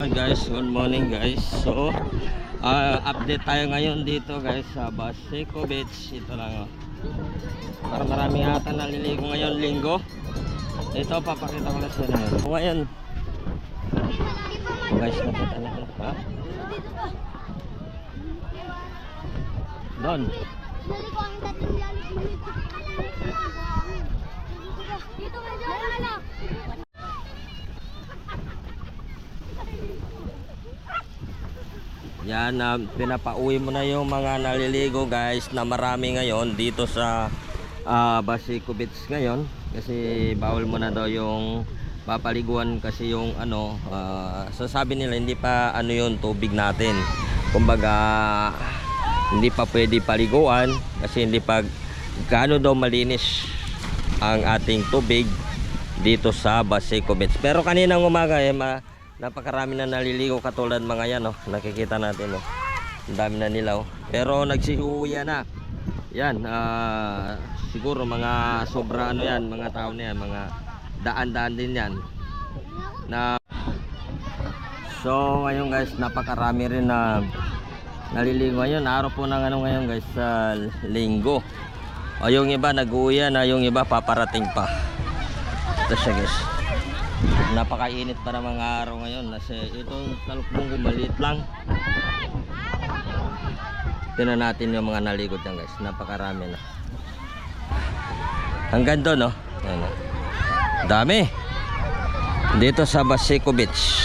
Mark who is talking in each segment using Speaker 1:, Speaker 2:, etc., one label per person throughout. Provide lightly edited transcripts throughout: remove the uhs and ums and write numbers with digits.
Speaker 1: Hi guys, good morning guys. So, update tayo ngayon dito guys sa Baseco Beach. Ito lang para marami ata naliligo ngayon linggo. Ito papakita ko lang sa inyo. Ngayon. Guys, nakita natin ha? Doon. Yan, pinapauwi mo na yung mga naliligo guys na marami ngayon dito sa Baseco Beach ngayon kasi bawal mo na daw yung papaliguan kasi yung sasabi nila hindi pa yung tubig natin, kumbaga hindi pa pwede paliguan kasi hindi pa gaano daw malinis ang ating tubig dito sa Baseco Beach. Pero kaninang umaga napakarami na naliligo katulad mga yan nakikita natin ang dami na nila pero nagsiuwi na yan, siguro mga sobra yan, mga tao na yan, mga daan-daan din yan so ngayon guys napakarami rin na naliligo ngayon, araw po ng ngayon guys sa linggo yung iba nag-uwi na, yung iba paparating pa. Ito siya guys, napakainit pa ng mga araw ngayon kasi itong talukbong maliit lang. Tingnan natin yung mga naligo dyan guys, napakarami na hanggang doon dami dito sa Baseco Beach.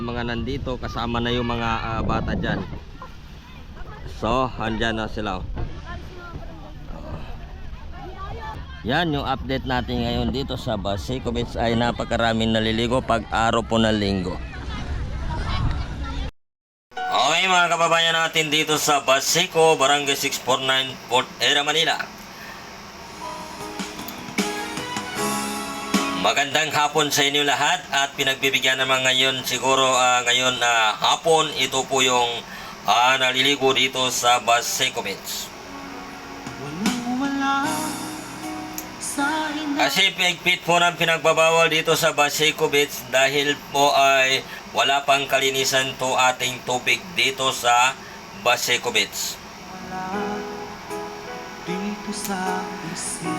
Speaker 1: Mga nandito kasama na yung mga bata dyan, so andyan na sila Yan yung update natin ngayon dito sa Baseco Beach, ay napakaraming naliligo pag araw po ng linggo. Okay mga kababayan natin dito sa Baseco, Barangay 649, Port Era, Manila. Magandang hapon sa inyo lahat at pinagbibigyan naman ngayon siguro ngayon hapon ito po yung naliligo dito sa Baseco Beach. Kasi pigpit po ng pinagbabawal dito sa Baseco Beach dahil po ay wala pang kalinisan to ating tubig dito sa Baseco Beach.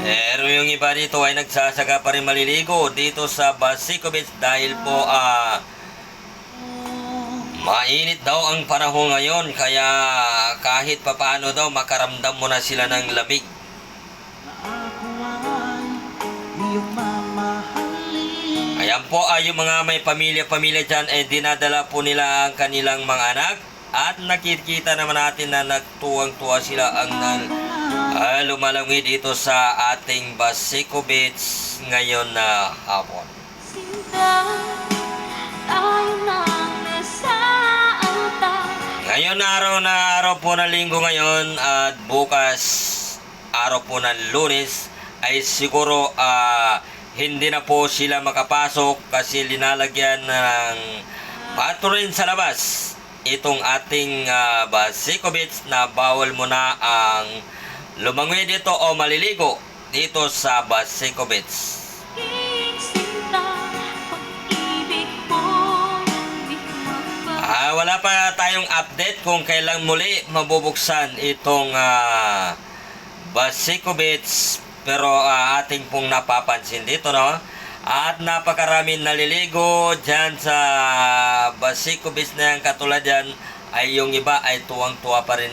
Speaker 1: Pero yung iba dito ay nagsasaga pa rin maliligo dito sa Baseco Beach dahil po mainit daw ang panahon ngayon, kaya kahit papaano daw makaramdam mo na sila ng lamig. Ayan po ay yung mga may pamilya dyan dinadala po nila ang kanilang mga anak at nakikita naman natin na nagtuwang-tuwa sila ang lumalangoy dito sa ating Baseco Beach ngayon na hapon. Ngayon na araw po ng linggo ngayon at bukas araw po ng Lunes ay siguro hindi na po sila makapasok kasi linalagyan ng patron sa labas itong ating Baseco Beach na bawal muna ang lumangoy dito o maliligo dito sa Baseco Beach. Wala pa tayong update kung kailan muli mabubuksan itong Baseco Beach. Pero ating pong napapansin dito at napakaraming naliligo dyan sa Baseco Beach na yan, katulad yan ay yung iba ay tuwang-tuwa pa rin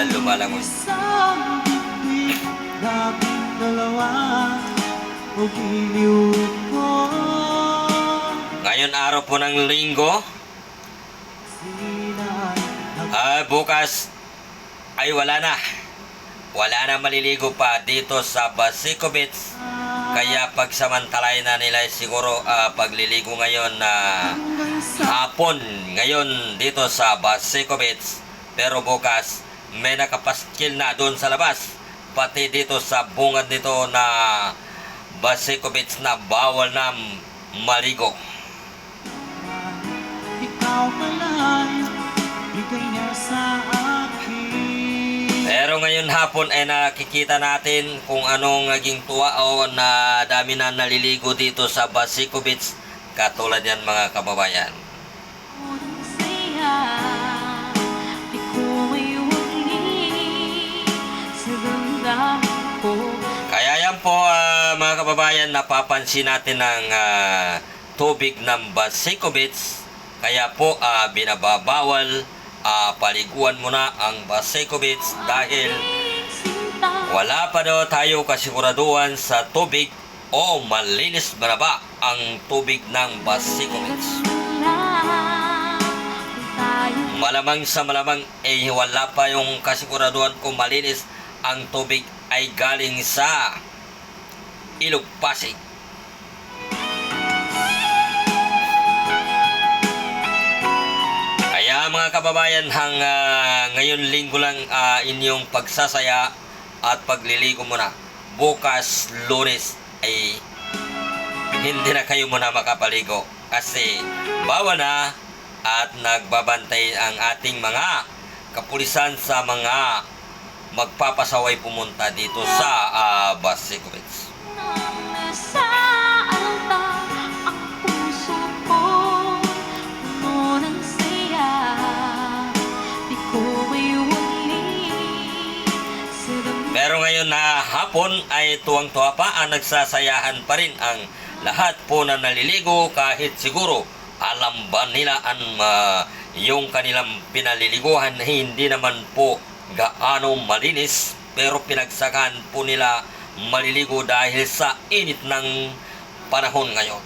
Speaker 1: lumalangoy. Ngayon araw po ng linggo, bukas ay wala na maliligo pa dito sa Baseco Beach, kaya pagsamantalayan na nila siguro pagliligo ngayon na hapon ngayon dito sa Baseco Beach, pero bukas may nakapaskil na doon sa labas pati dito sa bungad dito na Baseco Beach na bawal na maligo. Ikaw pala bigay niya sa pero ngayon hapon ay nakikita natin kung anong naging tuwa o na dami na naliligo dito sa Baseco Beach katulad yan mga kababayan. Kaya yan po mga kababayan, napapansin natin ang tubig ng Basecovits. Kaya po binababawal paliguan muna ang Basecovits dahil wala pa daw tayo kasiguraduhan sa tubig o malinis ba na ba ang tubig ng Basecovits. Malamang sa malamang wala pa yung kasiguraduhan kung malinis ang tubig ay galing sa Ilog Pasig. Kaya mga kababayan, ngayon linggo lang inyong pagsasaya at pagliligo muna. Bukas Lunes ay hindi na kayo muna makapaligo kasi bawal na at nagbabantay ang ating mga kapulisan sa mga magpapasaway pumunta dito sa Basecovits. Pero ngayon na hapon ay tuwang-tuwa pa ang nagsasayahan pa rin ang lahat po na naliligo kahit siguro alam ba nila yung kanilang pinaliliguhan hindi naman po gaano malinis pero pinagsakahan po nila maliligo dahil sa init ng panahon ngayon.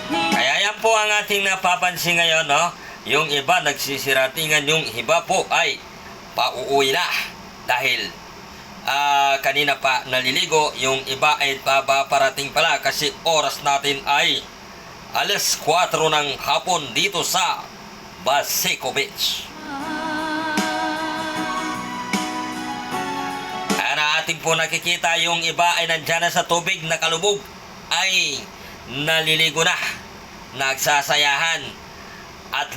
Speaker 1: Kaya yan po ang ating napapansin ngayon, no? Yung iba nagsisiratingan, yung iba po ay pauuwi na dahil kanina pa naliligo, yung iba ay paparating pala kasi oras natin ay alas 4 ng hapon dito sa Basecovits. Na ating po nakikita yung iba ay nandyan na sa tubig, nakalubog ay naliligo na, nagsasayahan at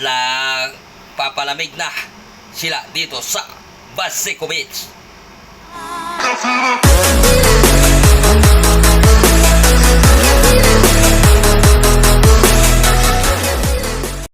Speaker 1: papalamig na sila dito sa Basecovits.